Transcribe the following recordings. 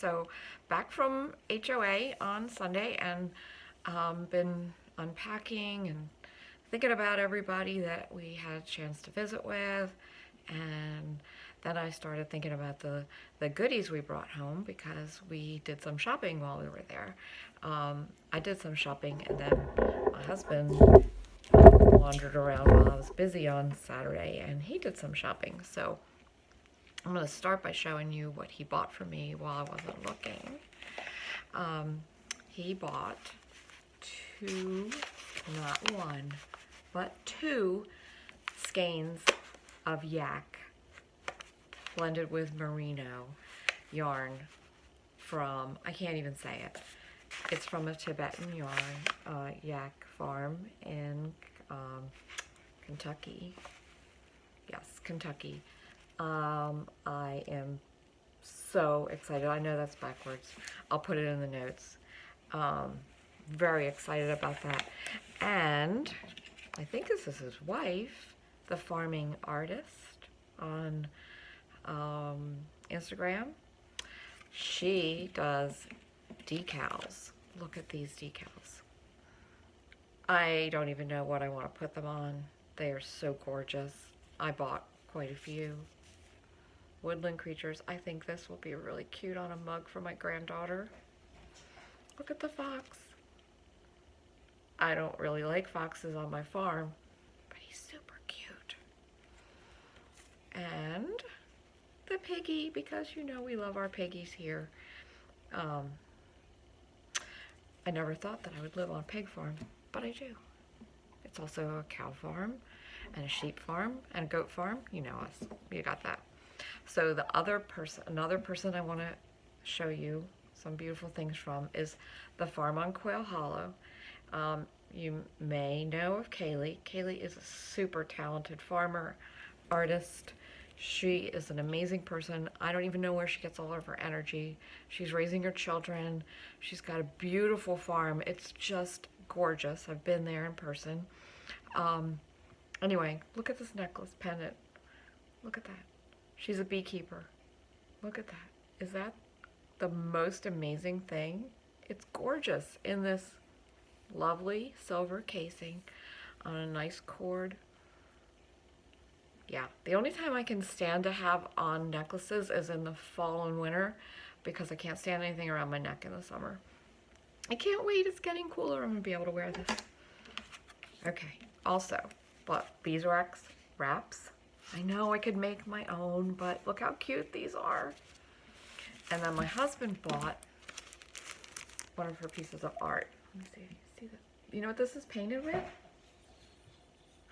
So back from HOA on Sunday, and been unpacking and thinking about everybody that we had a chance to visit with. And then I started thinking about the goodies we brought home because we did some shopping while we were there. I did some shopping, and then my husband wandered around while I was busy on Saturday, and he did some shopping. So I'm going to start by showing you what he bought for me while I wasn't looking. He bought two, not one, but two skeins of yak blended with merino yarn from, I can't even say it. It's from a Tibetan yarn yak farm in Kentucky. Yes, Kentucky. I am so excited. I know that's backwards. I'll put it in the notes. Very excited about that. And I think this is his wife, the farming artist on Instagram. She does decals. Look at these decals. I don't even know what I want to put them on. They are so gorgeous. I bought quite a few. Woodland creatures. I think this will be really cute on a mug for my granddaughter. Look at the fox. I don't really like foxes on my farm, but he's super cute. And the piggy, because you know we love our piggies here. I never thought that I would live on a pig farm, but I do. It's also a cow farm and a sheep farm and a goat farm. You know us. You got that. So the another person I want to show you some beautiful things from is the farm on Quail Hollow. You may know of Kaylee. Kaylee is a super talented farmer, artist. She is an amazing person. I don't even know where she gets all of her energy. She's raising her children. She's got a beautiful farm. It's just gorgeous. I've been there in person. Anyway, look at this necklace pendant. Look at that. She's a beekeeper. Look at that. Is that the most amazing thing? It's gorgeous in this lovely silver casing on a nice cord. Yeah, the only time I can stand to have on necklaces is in the fall and winter because I can't stand anything around my neck in the summer. I can't wait. It's getting cooler. I'm going to be able to wear this. Okay, also bought beeswax wraps. I know I could make my own, but look how cute these are. And then my husband bought one of her pieces of art. Let me see if you see this. You know what this is painted with?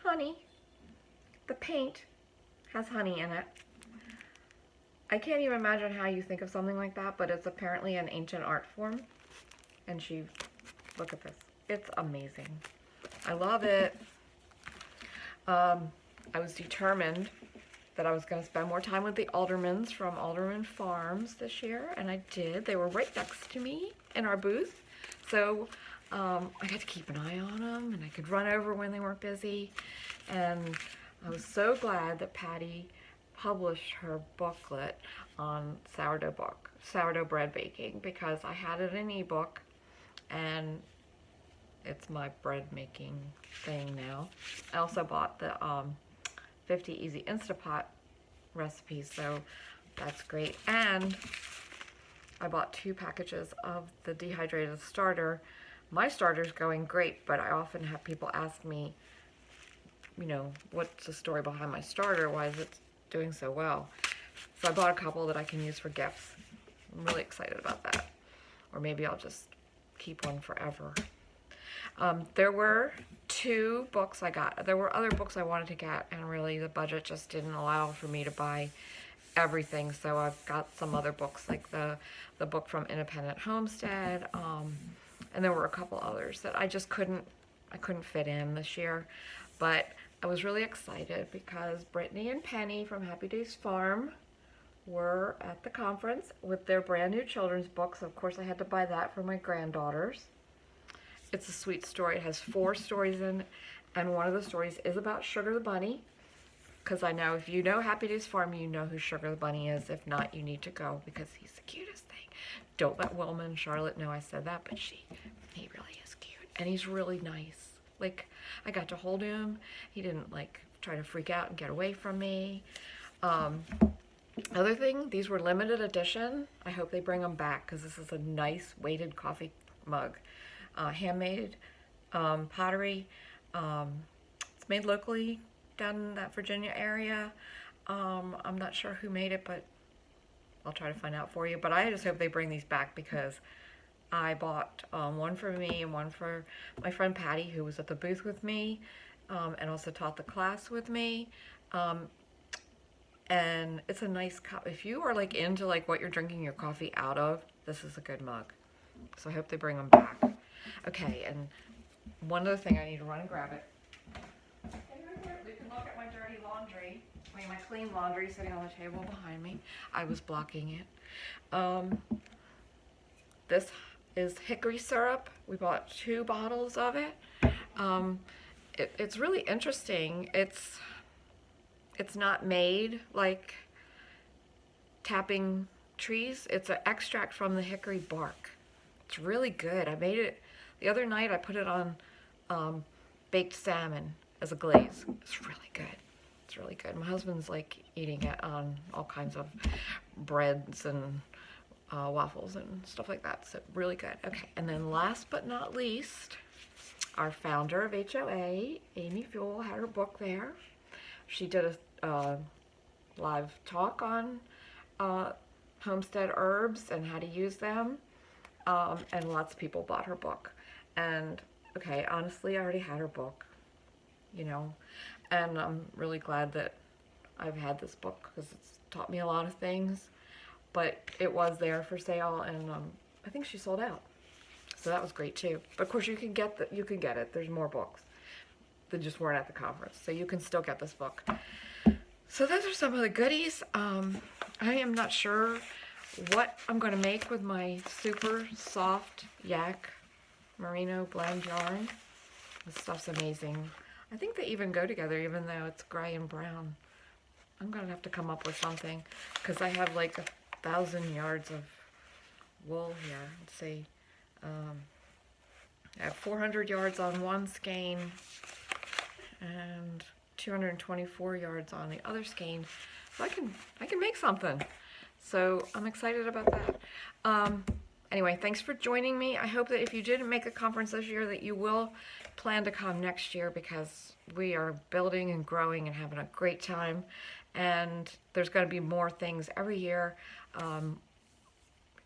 Honey. The paint has honey in it. I can't even imagine how you think of something like that, but it's apparently an ancient art form. And look at this. It's amazing. I love it. I was determined that I was going to spend more time with the aldermans from Alderman Farms this year, and I did. They were right next to me in our booth, so I got to keep an eye on them, and I could run over when they weren't busy. And I was so glad that Patty published her booklet on sourdough bread baking, because I had it in ebook, and it's my bread making thing now. I also bought the 50 Easy Instapot recipes, so that's great. And I bought 2 packages of the dehydrated starter. My starter's going great, but I often have people ask me, you know, what's the story behind my starter? Why is it doing so well? So I bought a couple that I can use for gifts. I'm really excited about that. Or maybe I'll just keep one forever. There were 2 books I got. There were other books I wanted to get, and really the budget just didn't allow for me to buy everything. So I've got some other books, like the book from Independent Homestead, and there were a couple others that I just couldn't fit in this year. But I was really excited because Brittany and Penny from Happy Days Farm were at the conference with their brand new children's books. Of course, I had to buy that for my granddaughters. It's a sweet story. It has 4 stories in, and one of the stories is about Sugar the Bunny. because I know if you know Happy Days Farm, you know who Sugar the Bunny is. If not, you need to go because he's the cutest thing. Don't let Wilma and Charlotte know I said that, but he really is cute. And he's really nice. Like, I got to hold him. He didn't, like, try to freak out and get away from me. Other thing, these were limited edition. I hope they bring them back because this is a nice weighted coffee mug. Handmade pottery. It's made locally down in that Virginia area. I'm not sure who made it, but I'll try to find out for you. But I just hope they bring these back because I bought one for me and one for my friend Patty, who was at the booth with me and also taught the class with me. And it's a nice cup. If you are like into like what you're drinking your coffee out of, this is a good mug. So I hope they bring them back. Okay, and one other thing, I need to run and grab it. We can look at my dirty laundry. I mean, my clean laundry sitting on the table behind me. I was blocking it. This is hickory syrup. We bought 2 bottles of it. It's really interesting. It's not made like tapping trees. It's an extract from the hickory bark. It's really good. I made it the other night. I put it on baked salmon as a glaze. It's really good. It's really good. My husband's like eating it on all kinds of breads and waffles and stuff like that. So really good. Okay, and then last but not least, our founder of HOA, Amy Fuel, had her book there. She did a live talk on homestead herbs and how to use them, and lots of people bought her book. And okay, honestly, I already had her book, you know, and I'm really glad that I've had this book because it's taught me a lot of things. But it was there for sale, and I think she sold out, so that was great too. But of course, you can get it. There's more books that just weren't at the conference, so you can still get this book. So those are some of the goodies. I am not sure what I'm going to make with my super soft yak merino blend yarn. This stuff's amazing. I think they even go together, even though it's gray and brown. I'm going to have to come up with something because I have like 1,000 yards of wool here. Let's see. I have 400 yards on one skein and 224 yards on the other skein. So I can make something. So I'm excited about that. Anyway, thanks for joining me. I hope that if you didn't make a conference this year, that you will plan to come next year because we are building and growing and having a great time. And there's going to be more things every year.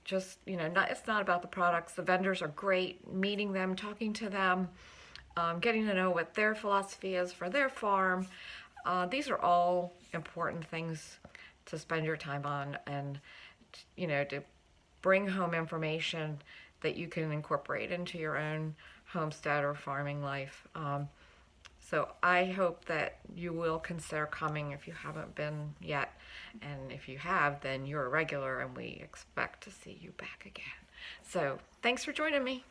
Just, you know, it's not about the products. The vendors are great, meeting them, talking to them, getting to know what their philosophy is for their farm. These are all important things to spend your time on and, you know, to bring home information that you can incorporate into your own homestead or farming life. So I hope that you will consider coming if you haven't been yet. And if you have, then you're a regular and we expect to see you back again. So thanks for joining me.